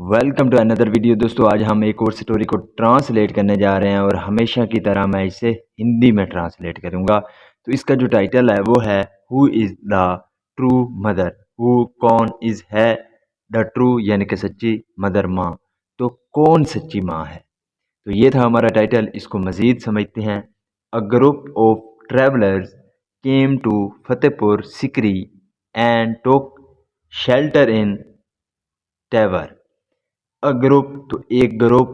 Welcome to another video. दोस्तों आज हम एक और स्टोरी को ट्रांसलेट करने जा रहे हैं और हमेशा की तरह मैं इसे हिंदी में ट्रांसलेट करूंगा। तो इसका जो टाइटल है वो है who is the true mother. Who कौन इज़ है द ट्रू यानी कि सच्ची मदर माँ। तो कौन सच्ची माँ है। तो ये था हमारा टाइटल। इसको मज़ीद समझते हैं। A group of travellers came to Fatehpur Sikri and took shelter in tavern. A group तो एक ग्रुप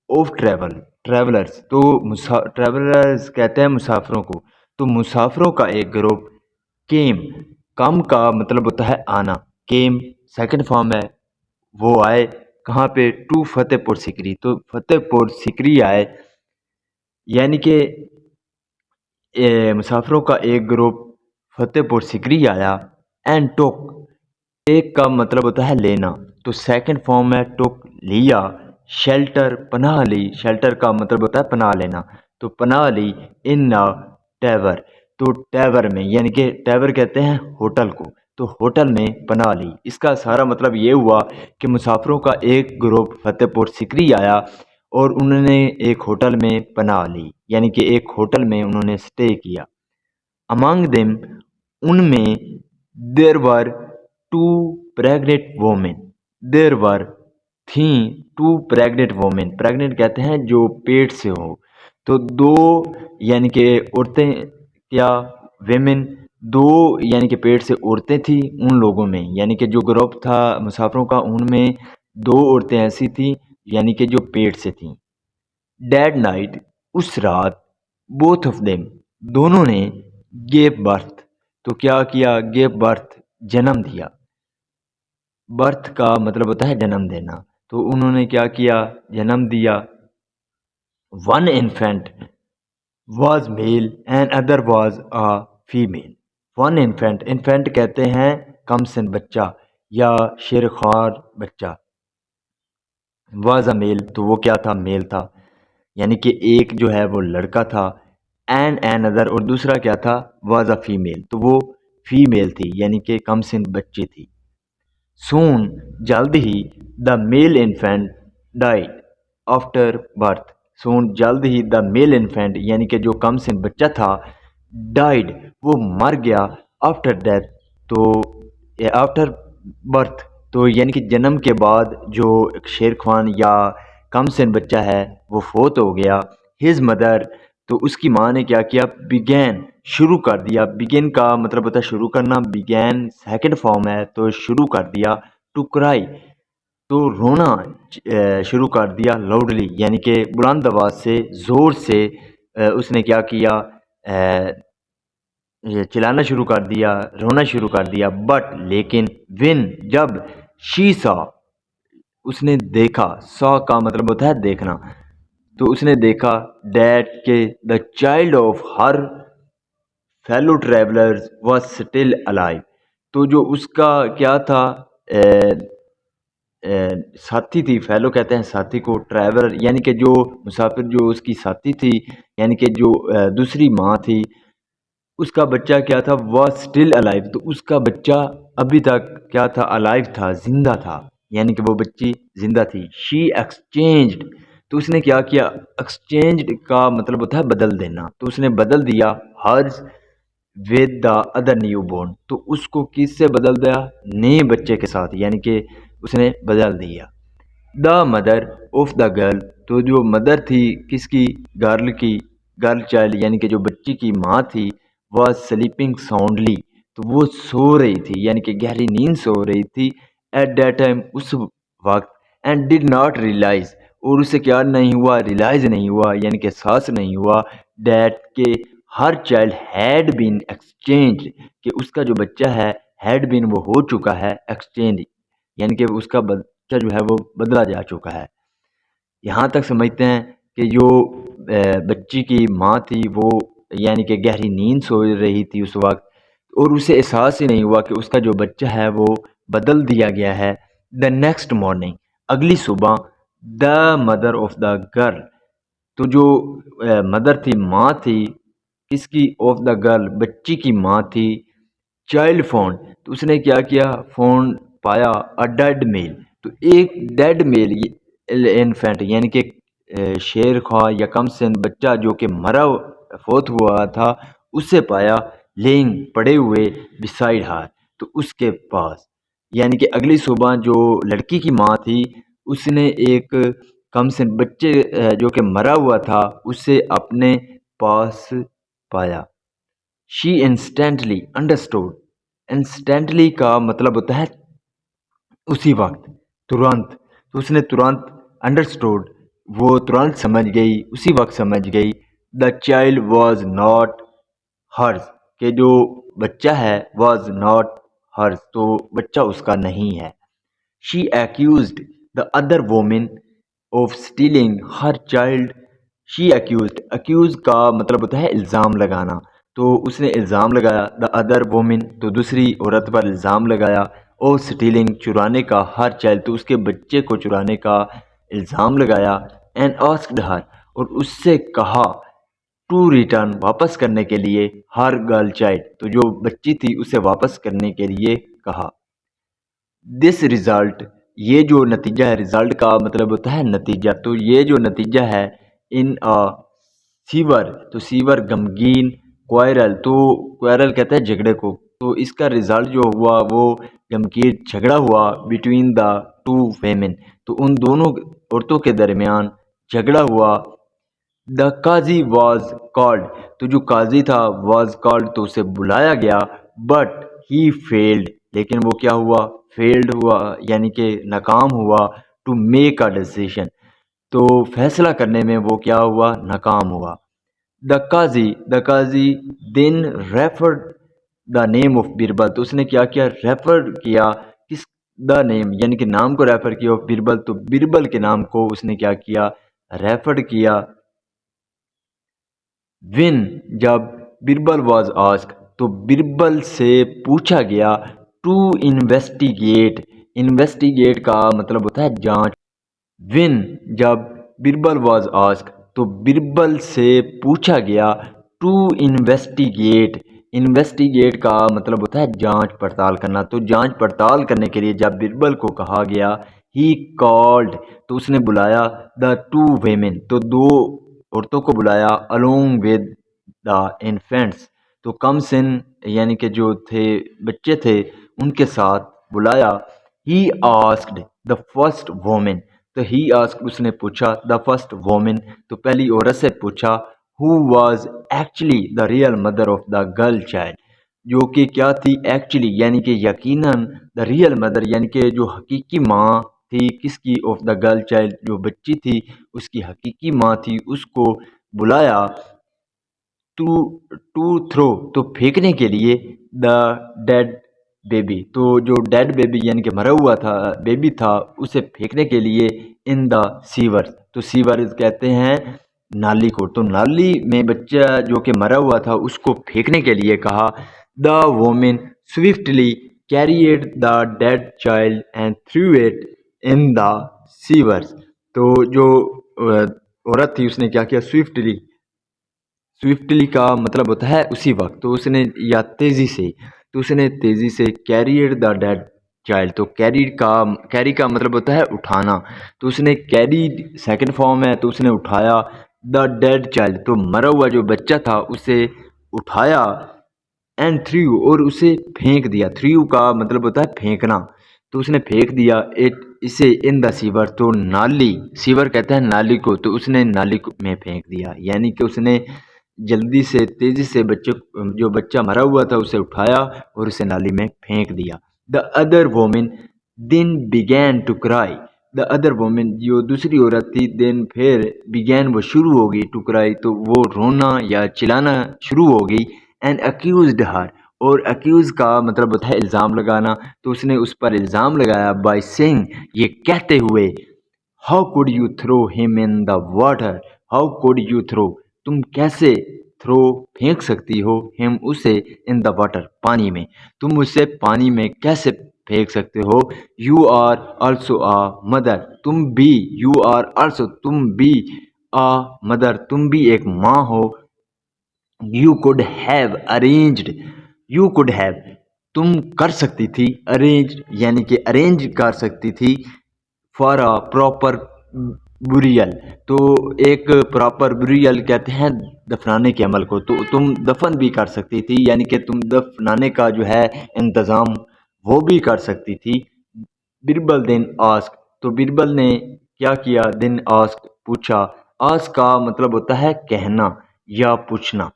ऑफ ट्रेवलर्स तो ट्रेवलर्स कहते हैं मुसाफिरों को। तो मुसाफिरों का एक ग्रुप केम, कम का मतलब होता है आना। केम सेकंड फॉर्म है, वो आए कहाँ पे, टू फतेहपुर सिकरी। तो फतेहपुर सिकरी आए यानी कि मुसाफिरों का एक ग्रुप फतेहपुर सिकरी आया। एंड टुक, टेक का मतलब होता है लेना, तो सेकंड फॉर्म है टुक लिया। शेल्टर पनाह ली, शेल्टर का मतलब होता है पनाह लेना, तो पनाह ली इन अ टैवर। तो टैवर में यानी कि टैवर कहते हैं होटल को, तो होटल में पनाह ली। इसका सारा मतलब ये हुआ कि मुसाफिरों का एक ग्रुप फतेहपुर सिकरी आया और उन्होंने एक होटल में पनाह ली, यानी कि एक होटल में उन्होंने स्टे किया। अमंग देम, उनमें, देर वर टू प्रेग्नेंट वोमेन। देर वर थी टू प्रेग्नेंट वोमेन। प्रेग्नेंट कहते हैं जो पेट से हो। तो दो यानी कि औरतें, क्या वेमेन, दो यानी कि पेट से औरतें थी उन लोगों में, यानी कि जो ग्रुप था मुसाफिरों का उनमें दो औरतें ऐसी थी यानी कि जो पेट से थीं। डेड नाइट, उस रात, बोथ ऑफ देम, दोनों ने, गेव बर्थ, तो क्या किया, गेव बर्थ, जन्म दिया। बर्थ का मतलब होता है जन्म देना, तो उन्होंने क्या किया, जन्म दिया। One infant was male and other was a female. One infant, infant कहते हैं कमसिन बच्चा या शेरख्वार बच्चा। was a मेल, तो वो क्या था, मेल था, यानी कि एक जो है वो लड़का था। एंड अदर, और दूसरा क्या था, was a फीमेल, तो वो फीमेल थी यानी कि कमसिन बच्ची थी। सून, जल्द ही, the male infant died after birth. Soon, जल्द ही, द मेल इन्फेंट यानी कि जो कमसिन बच्चा था, डाइड, वो मर गया, आफ्टर डेथ, तो आफ्टर बर्थ, तो यानी कि जन्म के बाद जो शेर खान या कमसिन बच्चा है वो फोत हो गया। हिज मदर, तो उसकी माँ ने क्या किया, बिगैन, शुरू कर दिया। बिगिन का मतलब होता है शुरू करना, बिगैन सेकंड फॉर्म है तो शुरू कर दिया। टू क्राई, तो रोना शुरू कर दिया। लाउडली यानी कि बुलंद आवाज़ से, ज़ोर से उसने क्या किया, ये चिल्लाना शुरू कर दिया, रोना शुरू कर दिया। बट लेकिन, विन, जब, शी सा, उसने देखा, सॉ का मतलब होता है देखना, तो उसने देखा, डैट के the child of her fellow travellers was still alive, तो जो उसका क्या था, साथी थी, फेलो कहते हैं साथी को, ट्रैवलर यानी कि जो मुसाफिर, जो उसकी साथी थी यानी कि जो दूसरी माँ थी, उसका बच्चा क्या था, वह स्टिल अलाइव, तो उसका बच्चा अभी तक क्या था, अलाइव था, जिंदा था, यानी कि वो बच्ची जिंदा थी। शी एक्सचेंज्ड, तो उसने क्या किया, एक्सचेंज्ड का मतलब होता है बदल देना, तो उसने बदल दिया hers with the other newborn, तो उसको किससे बदल दिया, नए बच्चे के साथ, यानी कि उसने बदल दिया। The mother of the girl, तो जो मदर थी किसकी, गर्ल की, गर्ल चाइल्ड यानी कि जो बच्ची की माँ थी, वह स्लीपिंग साउंडली, तो वो सो रही थी यानी कि गहरी नींद सो रही थी। एट दैट टाइम, उस वक्त। एंड डिड नॉट रियलाइज, और उसे क्या नहीं हुआ, रियलाइज नहीं हुआ यानी कि एहसास नहीं हुआ। डैट के her child had been exchange, कि उसका जो बच्चा है, हैड बीन वो हो चुका है, एक्सचेंज यानी कि उसका बच्चा जो है वो बदला जा चुका है। यहाँ तक समझते हैं कि जो बच्ची की माँ थी वो यानी कि गहरी नींद सो रही थी उस वक्त, और उसे एहसास ही नहीं हुआ कि उसका जो बच्चा है वो बदल दिया गया है। द नेक्स्ट मॉर्निंग, अगली सुबह, the mother of the girl, तो जो मदर थी, माँ थी किसकी, ऑफ द गर्ल, बच्ची की माँ थी। चाइल्ड फोन, तो उसने क्या किया, फोन पाया, अ डेड मेल, तो एक डेड मेल इन्फेंट यानी कि शेर ख्वाह या कम सिन बच्चा जो कि मरा फोत हुआ था उसे पाया लेइंग पड़े हुए बिसाइड हार, तो उसके पास। यानी कि अगली सुबह जो लड़की की माँ थी उसने एक कम सिन बच्चे जो कि मरा हुआ था उसे अपने पास पाया। She instantly understood. इंस्टेंटली का मतलब होता है उसी वक्त, तुरंत। तो उसने तुरंत अंडरस्टूड, वो तुरंत समझ गई, उसी वक्त समझ गई। The child was not hers, के जो बच्चा है वॉज नॉट हर्स, तो बच्चा उसका नहीं है। She accused the other women of stealing her child. She accused, accuse का मतलब होता है इल्ज़ाम लगाना, तो उसने इल्ज़ाम लगाया द अदर वोमेन, तो दूसरी औरत पर इल्ज़ाम लगाया, और स्टीलिंग चुराने का, हर चाइल्ड तो उसके बच्चे को चुराने का इल्ज़ाम लगाया। एंड आस्क्ड हर, और उससे कहा टू रिटर्न, वापस करने के लिए, हर गर्ल चाइल्ड, तो जो बच्ची थी उसे वापस करने के लिए कहा। दिस रिजल्ट, ये जो नतीजा है, रिजल्ट का मतलब होता है नतीजा, तो ये जो नतीजा है इन अ सीवर, तो सीवर गमगीन, क्वायरल, तो क्वायरल कहते हैं झगड़े को, तो इसका रिजल्ट जो हुआ वो गमगीन झगड़ा हुआ बिटवीन द टू वेमेन, तो उन दोनों औरतों के दरमियान झगड़ा हुआ। द काजी वॉज कॉल्ड, तो जो काजी था वॉज कॉल्ड, तो उसे बुलाया गया। बट ही फेल्ड, लेकिन वो क्या हुआ, फेल्ड हुआ, यानी कि नाकाम हुआ। टू मेक अ डिसीजन, तो फैसला करने में वो क्या हुआ, नाकाम हुआ। द काजी then referred the name of Birbal, तो उसने क्या किया, रेफर किया किस, द नेम यानी कि नाम को रेफर किया ऑफ बीरबल, तो बीरबल के नाम को उसने क्या किया, रेफर किया। विन, जब बीरबल वॉज आस्क, तो बीरबल से पूछा गया। टू इन्वेस्टिगेट, इन्वेस्टिगेट का मतलब होता है जांच। विन, जब बीरबल वॉज आस्क, तो बीरबल से पूछा गया। टू इन्वेस्टिगेट, इन्वेस्टिगेट का मतलब होता है जांच पड़ताल करना, तो जांच पड़ताल करने के लिए जब बीरबल को कहा गया, ही कॉल्ड, तो उसने बुलाया द टू वेमेन, तो दो औरतों को बुलाया, अलोंग विद द इन्फेंट्स, तो कम सिन यानी कि जो थे बच्चे थे उनके साथ बुलाया। He asked the first women, तो ही आस्क्ड उसने पूछा, द फर्स्ट वोमेन, तो पहली औरत से पूछा। Who was actually the real mother of the girl child, जो कि क्या थी एक्चुअली, यानी कि यकीनन, द रियल मदर यानी कि जो हकीकी माँ थी किसकी, ऑफ द गर्ल चाइल्ड, जो बच्ची थी उसकी हकीकी माँ थी, उसको बुलाया। टू टू थ्रो, तो फेंकने के लिए, द डेड बेबी, तो जो डेड बेबी यानी कि मरा हुआ था बेबी था उसे फेंकने के लिए, इन द सीवर, तो सीवर कहते हैं नाली को, तो नाली में बच्चा जो कि मरा हुआ था उसको फेंकने के लिए कहा। The women swiftly carried the dead child and threw it in the sewers, तो जो औरत थी उसने क्या किया, स्विफ्टली का मतलब होता है उसी वक्त, तो उसने या तेज़ी से, तो उसने तेज़ी से कैरियर द डेड चाइल्ड, तो कैरी का मतलब होता है उठाना, तो उसने कैरी सेकंड फॉर्म है, तो उसने उठाया। द डेड चाइल्ड, तो मरा हुआ जो बच्चा था उसे उठाया। एंड थ्रू, और उसे फेंक दिया, थ्रू का मतलब होता है फेंकना, तो उसने फेंक दिया इट, इसे इन द सीवर, तो नाली, सीवर कहते हैं नाली को, तो उसने नाली में फेंक दिया, यानी कि उसने जल्दी से तेजी से बच्चे, जो बच्चा मरा हुआ था उसे उठाया और उसे नाली में फेंक दिया। The other women then began to cry, the other women जो दूसरी औरत थी, देन फिर बिगैन वो शुरू हो गई, टू क्राई तो वो रोना या चिल्लाना शुरू हो गई। एंड अक्यूज्ड हर, और अक्यूज का मतलब होता है इल्ज़ाम लगाना, तो उसने उस पर इल्ज़ाम लगाया बाय सेइंग, ये कहते हुए, how could you throw him in the water, how could you throw, तुम कैसे, थ्रो फेंक सकती हो, हिम उसे, इन द वाटर पानी में, तुम उसे पानी में कैसे फेंक सकते हो। You are also a mother, तुम भी, यू आर ऑल्सो तुम भी, आ मदर तुम भी एक माँ हो। You could have arranged, you could have तुम कर सकती थी, अरेंज यानी कि अरेंज कर सकती थी, फॉर अ प्रॉपर बुरियल। तो एक प्रॉपर बुरियल कहते हैं दफनाने के अमल को, तो तुम दफन भी कर सकती थी, यानी कि तुम दफनाने का जो है इंतज़ाम वो भी कर सकती थी। बिरबल देन आस्क, तो बिरबल ने क्या किया, देन आस्क पूछा। आस्क का मतलब होता है कहना या पूछना।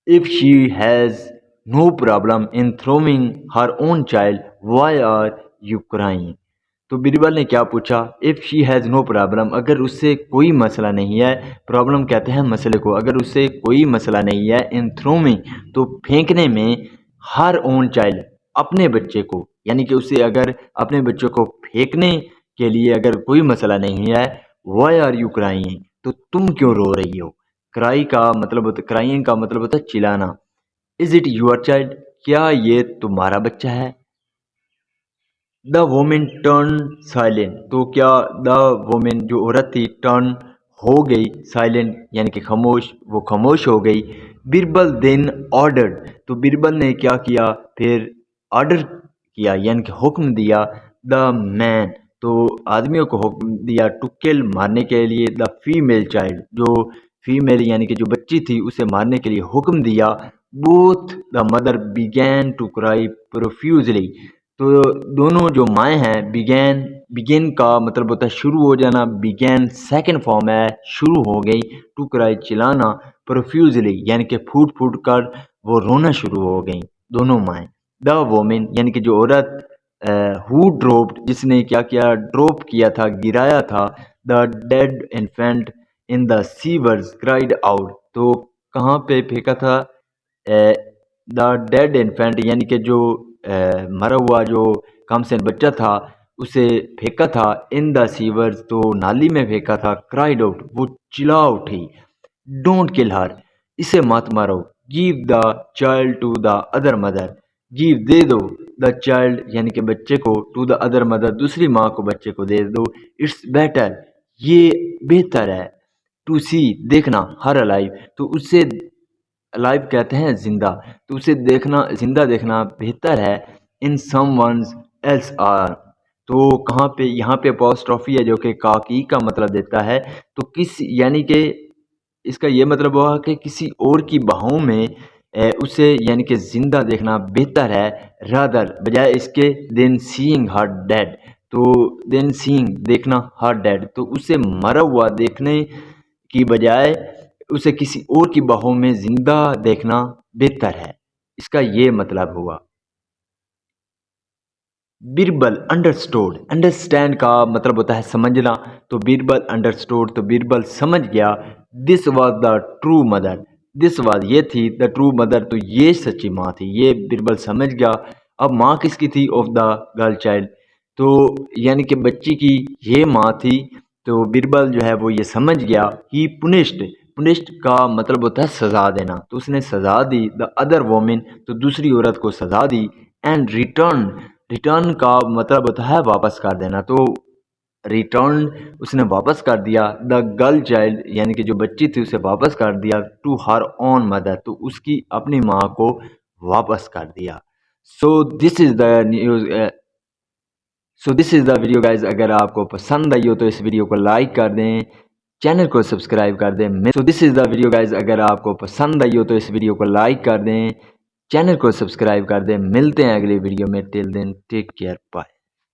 If she has no problem in throwing her own child why are you crying. तो बीरबल ने क्या पूछा, if she has no problem, अगर उससे कोई मसला नहीं है, प्रॉब्लम कहते हैं मसले को, अगर उससे कोई मसला नहीं है, इन थ्रोइंग तो फेंकने में, हर ओन चाइल्ड अपने बच्चे को, यानी कि उसे अगर अपने बच्चों को फेंकने के लिए अगर कोई मसला नहीं है, वाई आर यू क्राइंग, तो तुम क्यों रो रही हो। क्राई का मतलब होता, क्राइंग का मतलब होता है चिल्लाना। इज़ इट यूर चाइल्ड, क्या ये तुम्हारा बच्चा है। द वोमेन टर्न साइलेंट, तो क्या द वोमेन जो औरत थी टर्न हो गई साइलेंट, यानी कि खामोश, वो खामोश हो गई। बिरबल देन ऑर्डर, तो बिरबल ने क्या किया फिर, ऑर्डर किया यानी कि हुक्म दिया। द मैन, तो आदमियों को हुक्म दिया, टू किल मारने के लिए, द फीमेल चाइल्ड, जो फीमेल यानी कि जो बच्ची थी उसे मारने के लिए हुक्म दिया। Both the mother began to cry profusely, तो दोनों जो माएँ हैं, बिगैन, बिगिन का मतलब होता है शुरू हो जाना, बिगैन सेकंड फॉर्म है शुरू हो गई, टू क्राई चिल्लाना, प्रोफ्यूजली यानी कि फूट फूट कर वो रोना शुरू हो गई दोनों माएँ। द वोमेन यानी कि जो औरत, हु ड्रोप्ड जिसने क्या किया, ड्रॉप किया था, गिराया था, the dead infant in the sewers cried out, तो कहाँ पे फेंका था, द डेड इन्फेंट यानी कि जो मरा हुआ जो कमसिन बच्चा था उसे फेंका था, इन द सीवर्स तो नाली में फेंका था, क्राइड आउट वो चिल्ला उठी, डोंट किल हर इसे मत मारो, give the child to the other mother, give दे दो, द चाइल्ड यानी कि बच्चे को, टू द अदर मदर दूसरी माँ को बच्चे को दे दो, इट्स बेटर ये बेहतर है, टू सी देखना, हर अलाइव, तो उससे अलाइव कहते हैं जिंदा, तो उसे देखना, जिंदा देखना बेहतर है, इन समवन्स एल्स आर, तो कहाँ पे, यहाँ पे अपॉस्ट्रोफी है जो कि काकी का मतलब देता है, तो किस यानी कि इसका ये मतलब हुआ कि किसी और की बाहों में उसे यानी कि जिंदा देखना बेहतर है, रादर बजाय इसके, देन सीइंग हर डेड, तो देन सीइंग देखना हर डेड, तो उसे मरा हुआ देखने की बजाय उसे किसी और की बाहों में जिंदा देखना बेहतर है, इसका ये मतलब हुआ। बीरबल अंडरस्टूड, अंडरस्टैंड का मतलब होता है समझना, तो बीरबल अंडरस्टूड तो बीरबल समझ गया। This was the true mother, this was ये थी, द ट्रू मदर तो ये सच्ची माँ थी, ये बीरबल समझ गया। अब माँ किसकी थी, ऑफ द गर्ल चाइल्ड, तो यानी कि बच्ची की ये माँ थी, तो बीरबल जो है वो ये समझ गया। ही पुनिश्ड, पुनिश्ड का मतलब होता है सज़ा देना, तो उसने सज़ा दी, द अदर वोमेन तो दूसरी औरत को सज़ा दी, एंड रिटर्न, रिटर्न का मतलब होता है वापस कर देना, तो रिटर्न उसने वापस कर दिया, द गर्ल चाइल्ड यानी कि जो बच्ची थी उसे वापस कर दिया, टू हर ओन मदर तो उसकी अपनी माँ को वापस कर दिया। So this is the news, so this is the video guys, अगर आपको पसंद आई हो तो इस वीडियो को लाइक कर दें, चैनल को सब्सक्राइब कर दें। So this is the video guys, अगर आपको पसंद आई हो तो इस वीडियो को लाइक कर दें, चैनल को सब्सक्राइब कर दें। मिलते हैं अगली वीडियो में, till then take care, bye.